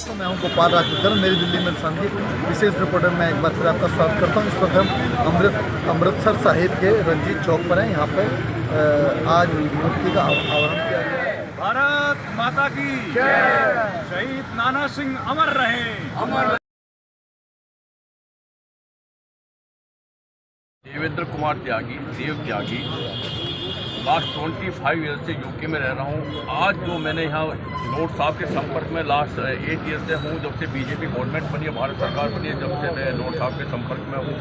तो मैं हूं गोपाल राजपूत, मेरी दिल्ली में संदीप विशेष रिपोर्टर में एक बार फिर आपका स्वागत करता हूं। इस वक्त हम अमृतसर साहिब के रंजीत चौक पर हैं। यहाँ पर आज मूर्ति का अनावरण किया गया है। भारत माता की जय। शहीद नाना सिंह अमर रहे, अमर। देवेंद्र कुमार त्यागी, देव त्यागी, लास्ट 25 ईयर से यूके में रह रहा हूँ। आज जो मैंने यहाँ लॉर्ड साहब के संपर्क में लास्ट 8 ईयर से हूँ, जब से बीजेपी गवर्नमेंट बनी है, भारत सरकार बनी है, जब से मैं लॉर्ड साहब के संपर्क में हूँ।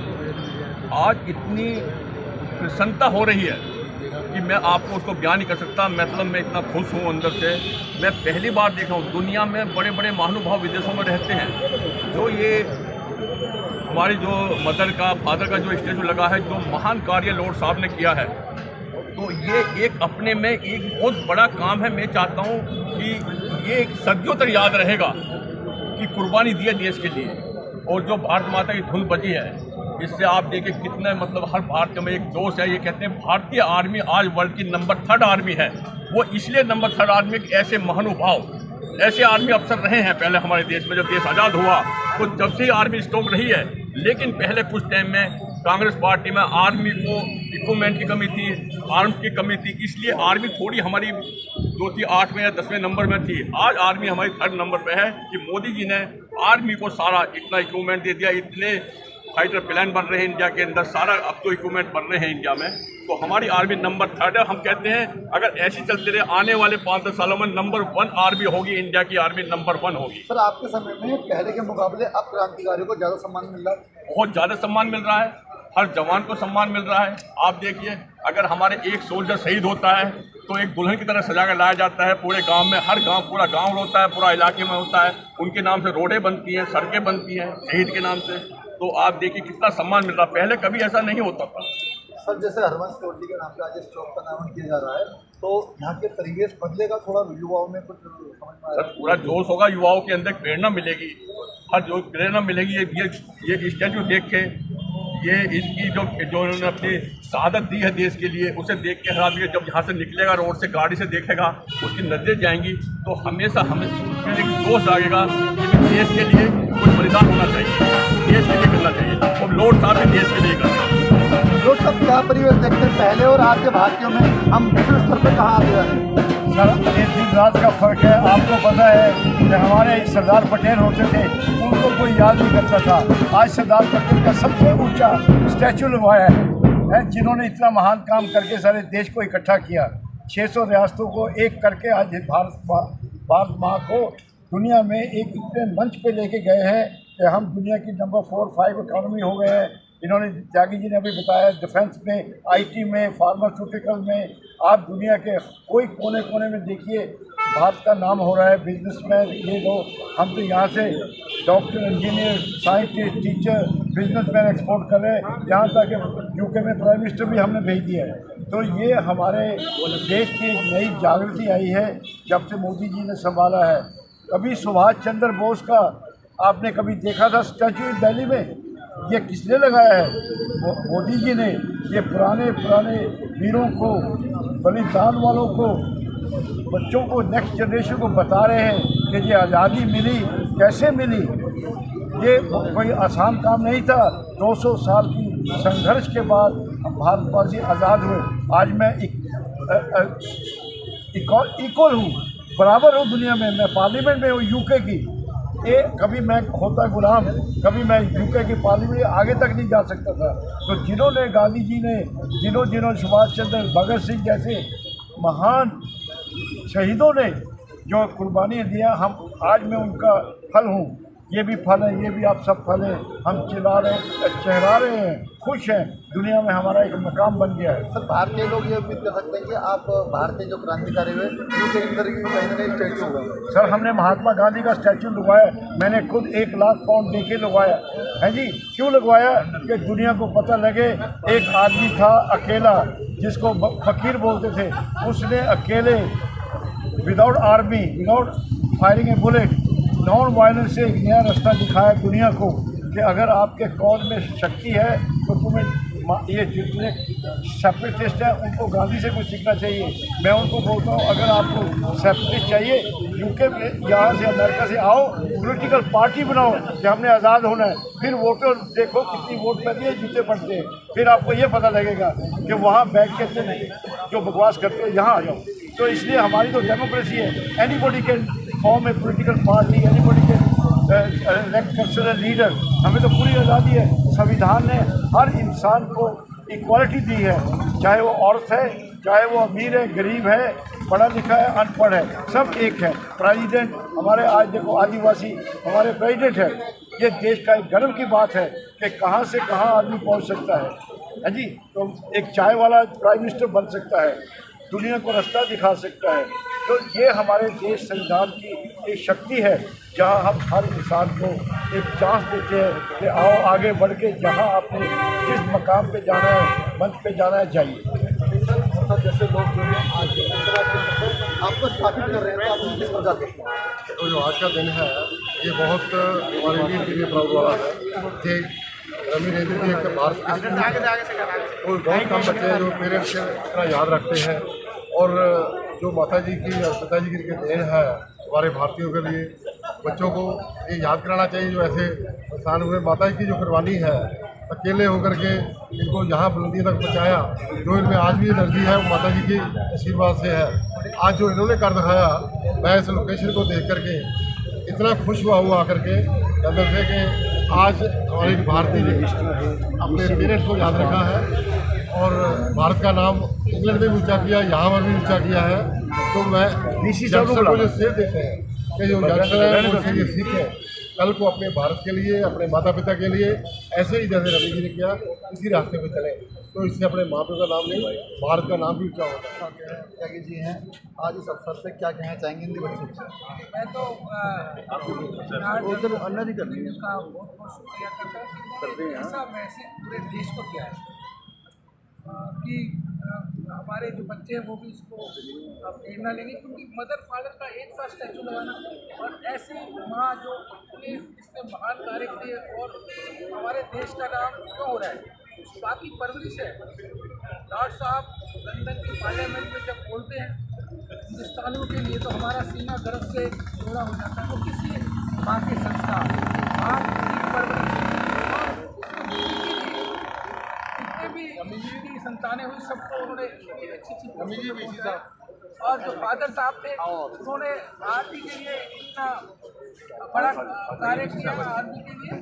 आज इतनी प्रसन्नता हो रही है कि मैं आपको उसको बयान नहीं कर सकता। मतलब मैं इतना खुश हूँ अंदर से। मैं पहली बार देखा हूँ दुनिया में बड़े बड़े महानुभाव विदेशों में रहते हैं, जो ये हमारी जो मदर का फादर का जो स्टैचू लगा है, जो महान कार्य लॉर्ड साहब ने किया है, तो ये एक अपने में एक बहुत बड़ा काम है। मैं चाहता हूँ कि ये एक सदियों तक याद रहेगा कि कुर्बानी दी है देश के लिए। और जो भारत माता की धुन बजी है, इससे आप देखिए कितने मतलब हर भारतीय में एक जोश है। ये कहते हैं भारतीय आर्मी आज वर्ल्ड की नंबर 3 आर्मी है। वो इसलिए नंबर 3 आर्मी ऐसे महानुभाव, ऐसे आर्मी अफसर रहे हैं पहले हमारे देश में। जब देश आज़ाद हुआ तो जब से ही आर्मी स्ट्रॉन्ग रही है, लेकिन पहले कुछ टाइम में कांग्रेस पार्टी में आर्मी को इक्विपमेंट की कमी थी, आर्म्स की कमी थी, इसलिए आर्मी थोड़ी हमारी जो थी 8वें या 10वें नंबर में थी। आज आर्मी हमारी 3rd नंबर पे है कि मोदी जी ने आर्मी को सारा इतना इक्विपमेंट दे दिया। इतने फाइटर प्लान बन रहे हैं इंडिया के अंदर, सारा अब तो इक्विपमेंट बन रहे हैं इंडिया में। तो हमारी आर्मी नंबर 3rd है। हम कहते हैं अगर ऐसी चलते रहे, आने वाले 5-10 सालों में नंबर 1 आर्मी होगी, इंडिया की आर्मी नंबर 1 होगी। सर, आपके समय में पहले के मुकाबले अब क्रांतिकारियों को ज़्यादा सम्मान मिल रहा है? बहुत ज़्यादा सम्मान मिल रहा है, हर जवान को सम्मान मिल रहा है। आप देखिए, अगर हमारे एक सोल्जर शहीद होता है तो एक दुल्हन की तरह सजा कर लाया जाता है। पूरे गांव में, हर गांव, पूरा गांव होता है, पूरा इलाके में होता है। उनके नाम से रोडें बनती हैं, सड़कें बनती हैं शहीद के नाम से। तो आप देखिए कितना सम्मान मिल रहा है, पहले कभी ऐसा नहीं होता था। सर, जैसे हरवंश कोटली के नाम पे आज इस चौक का अनावरण किया जा रहा है, तो यहाँ के परिवेश बदलेगा थोड़ा, युवाओं में कुछ समझ में सर पूरा जोश होगा, युवाओं के अंदर प्रेरणा मिलेगी, हर जो प्रेरणा मिलेगी। ये स्टैचू देख के, ये इनकी जो उन्होंने अपनी शहादत दी है देश के लिए, उसे देख के हर आदमी जब यहाँ से निकलेगा, रोड से गाड़ी से देखेगा, उसकी नजरें जाएंगी, तो हमेशा हमें एक जोश आएगा कि देश के लिए कुछ बलिदान होना चाहिए, देश के लिए करना चाहिए। और लॉर्ड साहब भी देश के लिए कर रहे हैं। लोग सब क्या परिवेश देखते हैं पहले और आज के भारतीयों में, हम विश्व स्तर पर कहाँ आगे हैं? सर, ये दिन रात का फर्क है। आपको पता है कि हमारे सरदार पटेल होते थे, उनको कोई याद नहीं करता था। आज सरदार पटेल का सबसे ऊंचा स्टैचू लगवाया है, जिन्होंने इतना महान काम करके सारे देश को इकट्ठा किया। 600 रियासतों को एक करके आज भारत माँ को दुनिया में एक इतने मंच पे लेके गए हैं कि हम दुनिया की नंबर 4-5 इकॉनमी हो गए हैं। इन्होंने, त्यागी जी ने अभी बताया, डिफेंस में, आईटी में, फार्मास्यूटिकल में, आप दुनिया के कोई कोने कोने में देखिए भारत का नाम हो रहा है। बिजनेसमैन ये लोग, हम तो यहाँ से doctor, engineer, scientist, teacher, businessman export कर रहे हैं। यहाँ तक यूके में प्राइम मिनिस्टर भी हमने भेज दिया है। तो ये हमारे देश की एक नई जागृति आई है जब से मोदी जी ने संभाला है। कभी सुभाष चंद्र बोस का आपने कभी देखा था स्टैचू दिल्ली में? ये किसने लगाया है? मोदी जी ने। ये पुराने वीरों को, बलिदान वालों को, बच्चों को, नेक्स्ट जनरेशन को बता रहे हैं कि ये आज़ादी मिली, कैसे मिली। ये कोई आसान काम नहीं था। 200 साल की संघर्ष के बाद हम भारतवासी आज़ाद हुए। आज मैं इक्वल हूँ, बराबर हूँ दुनिया में। मैं पार्लियामेंट में हूँ यूके की। कभी मैं होता गुलाम, कभी मैं यूके की पार्लियामेंट आगे तक नहीं जा सकता था। तो जिन्होंने, गांधी जी ने, जिन्होंने सुभाष चंद्र, भगत सिंह जैसे महान शहीदों ने जो कुर्बानी दिया, हम आज मैं उनका फल हूँ। ये भी फल है, ये भी आप सब फल हैं। हम चहरा रहे हैं, खुश हैं। दुनिया में हमारा एक मकाम बन गया है। सर, भारतीय लोग ये उम्मीद कर सकते हैं कि आप भारतीय जो क्रांतिकारी हुए, उनके अंदर कहीं ना कहीं स्टैचू होगा। सर, हमने महात्मा गांधी का स्टैचू लगवाया। मैंने खुद 1 लाख पाउंड दे के लगवाया है जी। क्यों लगवाया? कि दुनिया को पता लगे एक आदमी था अकेला, जिसको फकीर बोलते थे। उसने अकेले, विदाउट आर्मी, विदाउट फायरिंग ए बुलेट, नॉन वायलेंस से एक नया रास्ता दिखाया दुनिया को कि अगर आपके कौन में शक्ति है तो तुम्हें ये जितने सेपरेटिस्ट हैं उनको गांधी से कुछ सीखना चाहिए। मैं उनको बोलता हूँ अगर आपको सेपरेटिस्ट चाहिए यूके में यहाँ से अमेरिका से आओ, पॉलिटिकल पार्टी बनाओ कि हमने आज़ाद होना है, फिर वोटर देखो कितनी वोट पैती है, जूते पड़ते हैं, फिर आपको ये पता लगेगा कि वहाँ बैठ के जो बकवास करते हैं यहाँ आ जाओ। तो इसलिए हमारी तो डेमोक्रेसी है, anybody can form A political party, anybody can elect consider leader. हमें तो पूरी आज़ादी है। संविधान ने हर इंसान को इक्वालिटी दी है, चाहे वो औरत है, चाहे वो अमीर है, गरीब है, पढ़ा लिखा है, अनपढ़ है, सब एक है। प्रेसिडेंट हमारे आज देखो आदिवासी हमारे प्रेसिडेंट है। ये देश का एक गर्व की बात है कि कहाँ से कहाँ आदमी पहुँच सकता है जी। तो एक चाय वाला प्राइम मिनिस्टर बन सकता है, दुनिया को रास्ता दिखा सकता है। तो ये हमारे देश संविधान की एक शक्ति है, जहाँ हम हर इंसान को एक चांस देते हैं कि आओ आगे बढ़ के जहाँ आपने जिस मकाम पे जाना है, मंच पे जाना है, जाइए। जैसे लोग जो है आज आपको स्थापित कर रहे हैं, तो आप किस प्रकार देखते हैं? तो जो आज का दिन है ये बहुत हमारे इंडियन के लिए प्राउड वाला है कि रवि रेंद्र जी एक भारत के और बहुत कम बच्चे हैं जो पेरेंट्स से इतना याद रखते हैं। और जो माता जी की और पिताजी की देन है हमारे भारतीयों के लिए, बच्चों को ये याद कराना चाहिए जो ऐसे इंसान हुए। माता जी की जो कुर्बानी है, अकेले होकर के इनको यहाँ बुलंदी तक पहुँचाया, जो इनमें आज भी एनर्जी है वो माता जी की आशीर्वाद से है। आज जो इन्होंने कर दिखाया, मैं इस लोकेशन को देख करके इतना खुश हुआ आकर के अंदर से कि आज हमारे भारतीय ने अपने पेरेंट्स को याद रखा है और भारत का नाम इंग्लैंड में भी ऊँचा किया, यहाँ पर भी ऊँचा किया है। तो मैं यंगस्टर को जो सेव देते हैं कि जो यंगस्टर है उनसे ये सीखें, कल को अपने भारत के लिए, अपने माता पिता के लिए ऐसे ही जैसे रवि जी ने किया इसी रास्ते पे चलें, तो इससे अपने माँ बाप का नाम नहीं, भारत का नाम भी ऊँचा होता है। त्यागी जी हैं, आज इस अवसर पे क्या कहना चाहेंगे हिंदी बच्चे? मैं तो उधर अन्य नहीं करनी है, का बहुत बहुत शुक्रिया करता हूँ कि ऐसा मैसेज पूरे देश को किया है कि हमारे जो बच्चे हैं वो भी इसको प्रेरणा लेंगे, क्योंकि मदर फादर का एक साथ स्टैचू लगाना और ऐसी माँ जो अपने इसमें महान कार्य किए और हमारे देश का नाम क्यों हो रहा है, बाकी परवरिश है। लॉर्ड साहब लंदन की पार्लियामेंट में जब बोलते हैं हिंदुस्तानियों के लिए, तो हमारा सीना गर्व से जोड़ा हो जाता है। वो किसी माँ के संस्कार, माँ की परवरिश की संतानें हुई, सबको उन्होंने अच्छी और जो फादर साहब थे उन्होंने आर्मी के लिए इतना बड़ा कार्य किया आर्मी के लिए।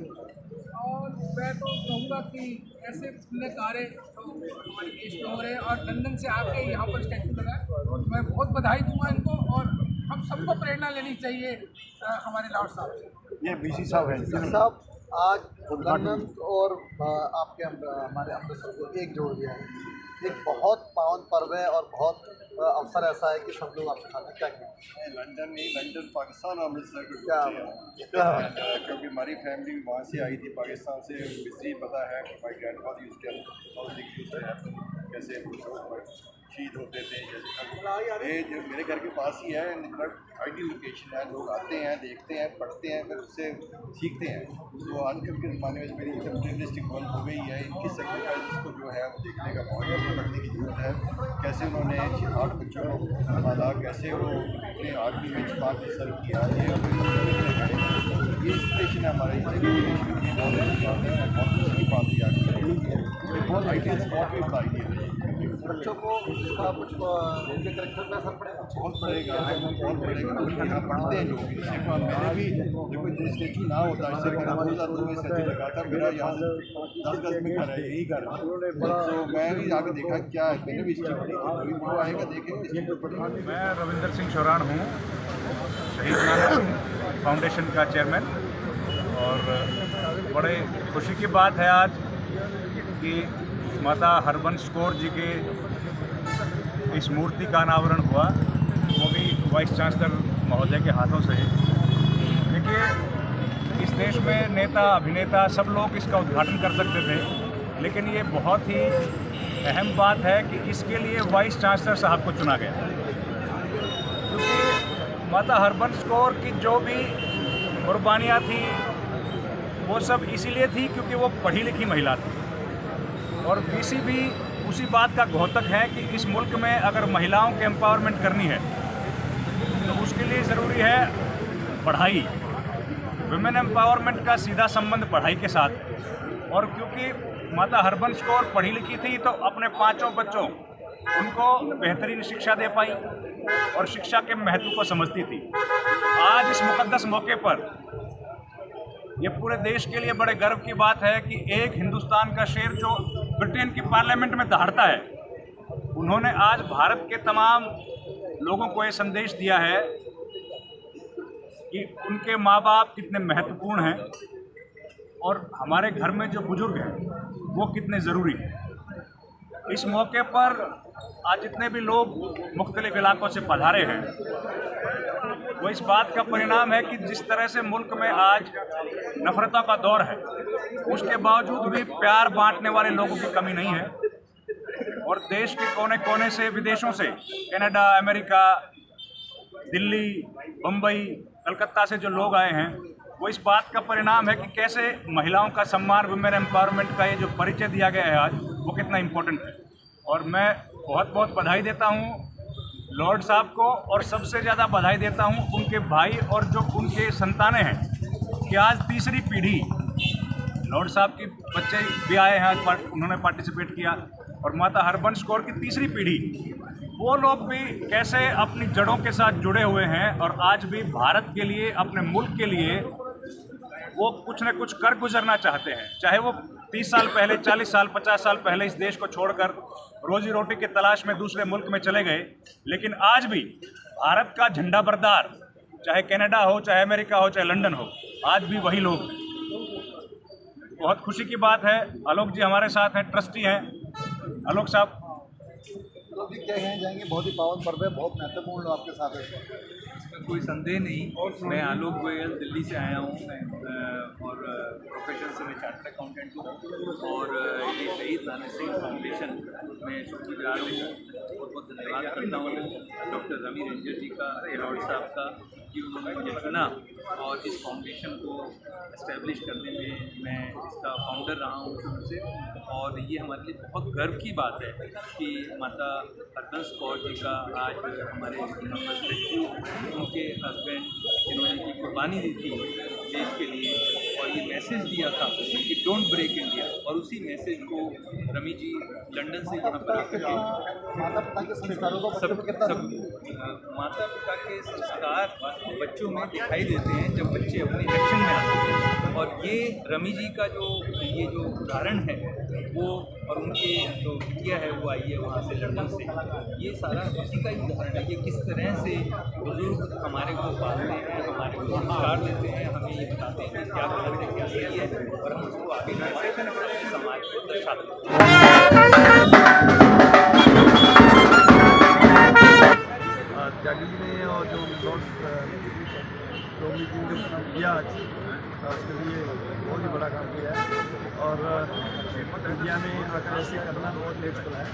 और मैं तो कहूँगा कि ऐसे पुण्य कार्य हमारे देश में हो रहे हैं और लंदन से आके यहाँ पर स्टैचू लगा, मैं बहुत बधाई दूंगा इनको। और हम सबको प्रेरणा लेनी चाहिए हमारे लॉर्ड साहब से। ये बीसी साहब हैं साहब, आज लंदन और आपके हमारे अमृतसर को एक जोड़ दिया है। एक बहुत पावन पर्व है और बहुत अवसर ऐसा है कि सब लोग आपके साथ क्या कहें? लंदन नहीं, लंदन पाकिस्तान और अमृतसर को क्या क्योंकि हमारी फैमिली वहाँ से आई थी पाकिस्तान से। हिस्ट्री पता है कि माई ग्रैंडफादर यूज्ड टू कैसे शहीद होते थे। जैसे ये जो मेरे घर के पास ही है, आइडियल लोकेशन है, लोग आते हैं, देखते हैं, पढ़ते हैं, फिर उससे सीखते हैं। तो आजकल के ज़माने में मेरी इनकम डिस्ट्रिक्ट वन हो गई है, इनकी सेक्रेटरीज को जो है वो देखने का मौका पढ़ने की जरूरत है। कैसे उन्होंने 8 बच्चों को पाला, कैसे वो अपने आर्मी में 5 सर्व किया, ये इंस्पिरेशन है हमारे बहुत आइडियल स्पॉट भी बता दिया है। बच्चों को इसका कुछ उनके करेक्टर पे असर पड़ेगा, बहुत पड़ेगा, बहुत पड़ेगा। यहाँ पढ़ते हैं लोग। मैंने भी देखो जो स्टेचू ना होता इससे 2002 में स्टेचू लगा था, मेरा यहाँ 10 गज में घर है, यही घर है। तो मैं भी आगे देखा क्या है, मैंने भी हिस्ट्री पढ़ी, अभी वो आएगा देखेंगे। मैं रविंदर सिंह चौरान हूँ, शहीद नाना सिंह फाउंडेशन का चेयरमैन। और बड़े खुशी की बात है आज कि माता हरबंस कौर जी के इस मूर्ति का अनावरण हुआ, वो भी वाइस चांसलर महोदय के हाथों से। देखिए, इस देश में नेता अभिनेता सब लोग इसका उद्घाटन कर सकते थे, लेकिन ये बहुत ही अहम बात है कि इसके लिए वाइस चांसलर साहब को चुना गया, क्योंकि माता हरबंस कौर की जो भी कुर्बानियाँ थी वो सब इसीलिए थी क्योंकि वो पढ़ी लिखी महिला थी और बीसी भी उसी बात का घोतक है कि इस मुल्क में अगर महिलाओं के एम्पावरमेंट करनी है तो उसके लिए ज़रूरी है पढ़ाई। वुमेन एम्पावरमेंट का सीधा संबंध पढ़ाई के साथ है। और क्योंकि माता हरबंस कौर पढ़ी लिखी थी तो अपने 5 बच्चों उनको बेहतरीन शिक्षा दे पाई और शिक्षा के महत्व को समझती थी। आज इस मुकद्दस मौके पर ये पूरे देश के लिए बड़े गर्व की बात है कि एक हिंदुस्तान का शेर जो ब्रिटेन की पार्लियामेंट में दहाड़ता है, उन्होंने आज भारत के तमाम लोगों को ये संदेश दिया है कि उनके माँ बाप कितने महत्वपूर्ण हैं और हमारे घर में जो बुजुर्ग हैं वो कितने ज़रूरी हैं। इस मौके पर आज जितने भी लोग मुख्तलिफ इलाकों से पधारे हैं वो इस बात का परिणाम है कि जिस तरह से मुल्क में आज नफरतों का दौर है, उसके बावजूद भी प्यार बांटने वाले लोगों की कमी नहीं है। और देश के कोने कोने से, विदेशों से, कनाडा, अमेरिका, दिल्ली, बम्बई, कलकत्ता से जो लोग आए हैं वो इस बात का परिणाम है कि कैसे महिलाओं का सम्मान, वुमेन एम्पावरमेंट का ये जो परिचय दिया गया है आज, वो कितना इम्पोर्टेंट है। और मैं बहुत बहुत बधाई देता हूँ लॉर्ड साहब को, और सबसे ज़्यादा बधाई देता हूँ उनके भाई और जो उनके संतानें हैं कि आज तीसरी पीढ़ी, लॉर्ड साहब के बच्चे भी आए हैं आज, उन्होंने पार्टिसिपेट किया, और माता हरबंस कौर की तीसरी पीढ़ी, वो लोग भी कैसे अपनी जड़ों के साथ जुड़े हुए हैं और आज भी भारत के लिए, अपने मुल्क के लिए वो कुछ न कुछ कर गुजरना चाहते हैं। चाहे वो 30 साल पहले, 40 साल, 50 साल पहले इस देश को छोड़कर रोजी रोटी की तलाश में दूसरे मुल्क में चले गए, लेकिन आज भी भारत का झंडा बरदार, चाहे कनाडा हो, चाहे अमेरिका हो, चाहे लंदन हो, आज भी वही लोग हैं। बहुत खुशी की बात है। आलोक जी हमारे साथ हैं, ट्रस्टी हैं। आलोक साहब, आलोक जी क्या कहना चाहेंगे? बहुत ही पावन पर्व है, बहुत महत्वपूर्ण लोग आपके साथ है। इसमें कोई संदेह नहीं। मैं आलोक गोयल दिल्ली से आया हूँ और प्रोफेशन से मैं चार्टर्ड अकाउंटेंट हूँ और ये शहीद नानक सिंह फाउंडेशन में शुक्रगुजार हूँ। बहुत बहुत धन्यवाद करता हूँ डॉक्टर रवि रेंजर जी का, लॉर्ड साहब का, कि उन्होंने मुझे चुना और इस फाउंडेशन को इस्टेब्लिश करने में मैं इसका फाउंडर रहा हूँ शुरू से। और ये हमारे लिए बहुत गर्व की बात है कि माता हरबंस कौर जी का आज हमारे स्टैच्यू, उनके हस्बैंड जिन्होंने की कुर्बानी दी थी देश के लिए और ये मैसेज दिया था कि डोंट ब्रेक इंडिया, और उसी मैसेज को रमी जी लंदन से यहाँ पर आकर के माता पिता के संस्कारों को बच्चों में कितना माता पिता के संस्कार बच्चों में दिखाई देते हैं जब बच्चे अपने एक्शन में आते हैं। और ये रमी जी का जो उदाहरण है वो, और उनके जो बिटिया है वो आई है वहाँ से लंदन से, ये सारा उसी का ही उदाहरण है कि किस तरह से बुजुर्ग हमारे को पालते हैं, हमारे को संस्कार देते हैं, हमें ये बताते हैं कि क्या गलत है, क्या सही है, और हम उसको आगे बढ़ाते हैं, समाज को दर्शाते हैं। त्यागी जी ने और जो लॉर्ड टोमी जी ने काम किया आज, उसके लिए बहुत ही बड़ा काम किया है। और इंडिया में आकर ऐसे करना बहुत लेट चला है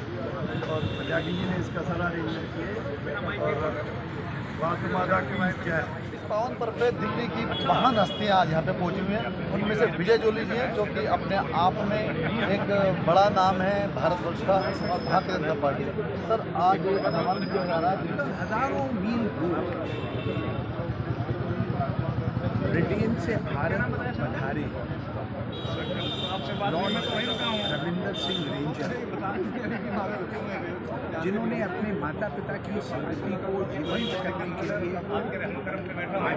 और त्यागी जी ने इसका सारा अरेंजमेंट किए और भारत माता की जय। इस पावन पर्व पे दिल्ली की महान हस्तियाँ आज यहाँ पे पहुँची हुई हैं। उनमें से विजय जोली जी हैं जो कि अपने आप में एक बड़ा नाम है भारतवर्ष का और भारतीय जनता पार्टी। सर आज अनुमान किया जा रहा है हजारों मील दूर ब्रिटेन से भारत पधारे लॉर्ड रविंदर सिंह रेंजर, जिन्होंने अपने माता पिता की स्मृति को जीवंत करने के लिए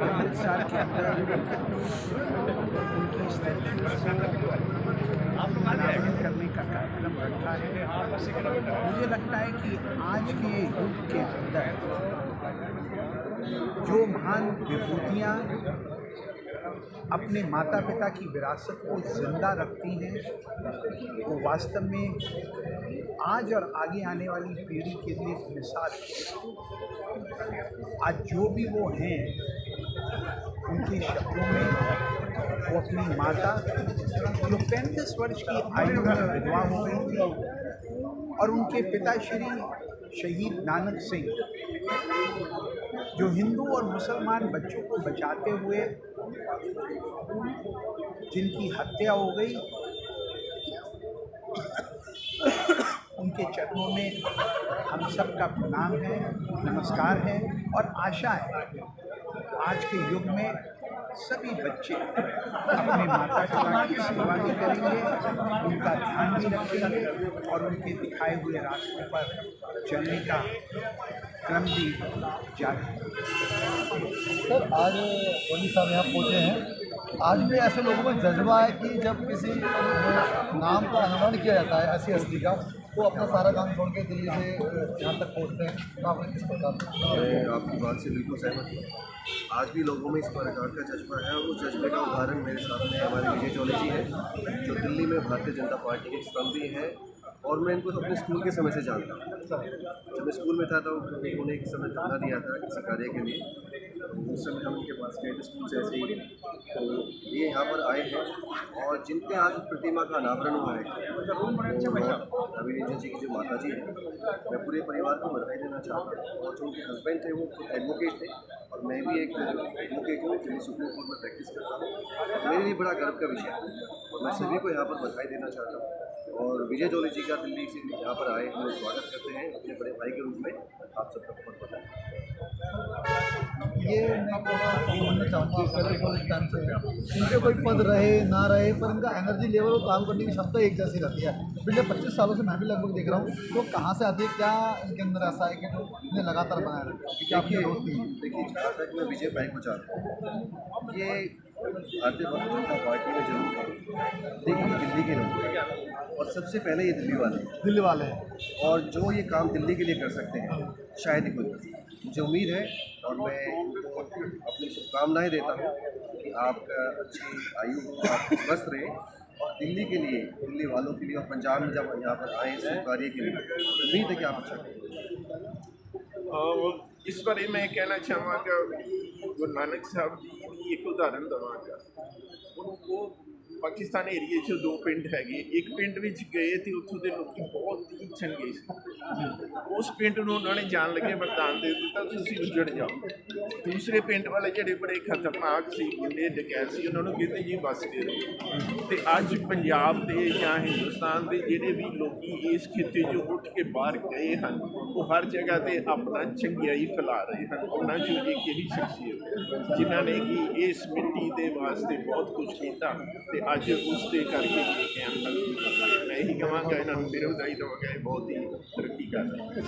अमृतसर के अंदर उनकी स्टैच्यू अनावरण करने का कार्यक्रम रखा है। मुझे लगता है कि आज के युग के अंदर जो महान विभूतियाँ अपने माता पिता की विरासत को जिंदा रखती हैं, वो वास्तव में आज और आगे आने वाली पीढ़ी के लिए एक मिसाल है। आज जो भी वो हैं, उनके शब्दों में वो अपनी माता जो 35 वर्ष की आयु में विधवा हो गई थी और उनके पिता श्री शहीद नानक सिंह, जो हिंदू और मुसलमान बच्चों को बचाते हुए जिनकी हत्या हो गई, उनके चरणों में हम सबका प्रणाम है, नमस्कार है और आशा है आज के युग में सभी बच्चे अपने माता पिता की सेवा भी करेंगे, उनका ध्यान भी रखेंगे और उनके दिखाए हुए रास्तों पर चलने का क्रम भी जारी। सर आज मोदी साहब यहाँ पहुँचे हैं, आज भी ऐसे लोगों में जज्बा है कि जब किसी नाम का अनावरण किया जाता है ऐसी हस्ती का, तो अपना सारा काम छोड़ के दिल्ली से यहाँ तक पहुँचते हैं, तो आपने किस प्रकार मैं आपकी बात से बिल्कुल सहमत हूँ। आज भी लोगों में इस प्रकार का जज्बा है और उस जज्बे का उदाहरण मेरे सामने हमारे विजय चौले जी हैं, जो दिल्ली में भारतीय जनता पार्टी के स्तंभ हैं और मैं इनको अपने स्कूल के समय से जानता हूँ। जब मैं स्कूल में था तो उन्होंने एक समय धरना दिया था किसी कार्य के लिए, उस समय हम उनके पास गए थे स्कूल से ऐसे ही, तो ये यहाँ पर आए हैं और जिनके आज प्रतिमा का अनावरण हुआ है रवि रंजन जी की जो माता जी है, मैं पूरे परिवार को बधाई देना चाहता हूँ। और जो उनके हस्बैंड थे वो एडवोकेट थे और मैं भी एक एडवोकेट हूँ, दिल्ली सुप्रीम कोर्ट में प्रैक्टिस करता हूँ। मेरे लिए बड़ा गर्व का विषय है और मैं सभी को यहाँ पर बधाई देना चाहता हूँ। और विजय चौले जी का दिल्ली से यहाँ पर आए हम स्वागत करते हैं अपने बड़े भाई के रूप में। आप सबका बहुत बधाई। ये मैं बोलना चाहूँगा आपके कॉलेज टाइम से इनके कोई पद रहे ना रहे, पर इनका एनर्जी लेवल और काम करने की क्षमता एक जैसी रहती है। पिछले 25 सालों से मैं भी लगभग देख रहा हूँ, तो कहाँ से आती है, क्या इनके अंदर ऐसा है कि जो इन्हें लगातार बनाए रखते हैं? क्या आपकी दोस्ती है? देखिए, जहाँ तक मैं विजय भाई को जानता हूँ, ये भारतीय जनता पार्टी में जरूर है, लेकिन दिल्ली के लोग हैं और सबसे पहले ये दिल्ली वाले हैं और जो ये काम दिल्ली के लिए कर सकते हैं शायद ही कोई। मुझे उम्मीद है और मैं इनको अपनी शुभकामनाएं देता हूँ कि आपका अच्छी आयु हो, आप स्वस्थ रहे और दिल्ली के लिए, दिल्ली वालों के लिए और पंजाब में जब यहाँ पर आए इस कार्य के लिए, उम्मीद है कि आप अच्छा करेंगे। इस बारे मैं कहना चाहूँगा गुरु नानक साहब जी की एक उदाहरण दवांगा। उनको पाकिस्तान एरिए 'ਚ 2 ਪਿੰਡ ਹੈਗੇ, ਇੱਕ ਪਿੰਡ ਵਿੱਚ ਗਏ ਤੇ ਉੱਥੋਂ ਦੇ ਲੋਕੀ ਬਹੁਤ ਹੀ ਚੰਗੇ ਸੀ। ਉਸ ਪਿੰਡ ਨੂੰ ਉਹਨਾਂ ਨੇ ਜਾਣ ਲੱਗੇ ਵਰਦਾਨ ਦੇ ਦਿੱਤਾ, ਤੁਸੀਂ ਉੱਜੜ ਜਾਓ। ਦੂਸਰੇ ਪਿੰਡ ਵਾਲੇ ਜਿਹੜੇ ਬੜੇ ਖਤਰਨਾਕ ਸੀ, ਗੁੰਡੇ ਡਕੈਤ ਸੀ, ਉਹਨਾਂ ਨੂੰ ਕਹਿੰਦੇ ਜੀ ਬਸ ਕਰੋ। ਤੇ ਅੱਜ ਪੰਜਾਬ ਦੇ ਜਾਂ ਹਿੰਦੁਸਤਾਨ ਦੇ ਜਿਹੜੇ ਵੀ ਲੋਕੀ ਇਸ ਖਿੱਤੇ 'ਚੋਂ ਉੱਠ ਕੇ ਬਾਹਰ ਗਏ ਹਨ, ਉਹ ਹਰ ਜਗ੍ਹਾ ਤੇ ਆਪਣਾ ਚੰਗਿਆਈ ਫੈਲਾ ਰਹੇ ਹਨ। ਉਹਨਾਂ 'ਚੋਂ ਇੱਕ ਇਹੀ ਸ਼ਖਸੀਅਤ ਜਿਨ੍ਹਾਂ ਨੇ ਕਿ ਇਸ ਮਿੱਟੀ ਦੇ ਵਾਸਤੇ ਬਹੁਤ ਕੁਝ ਕੀਤਾ ਤੇ ਅੱਜ ਉਸ ਦੇ ਕਰਕੇ ਇਹ ਕਹਿਣ ਲੱਗ ਮੈਂ ਇਹੀ ਕਹਾਂਗਾ ਇਹਨਾਂ ਨੂੰ ਮੇਰੇ ਵਧਾਈ ਦੇਵਾਂਗਾ, ਇਹ ਬਹੁਤ ਹੀ ਤਰੱਕੀ ਕਰ ਰਹੇ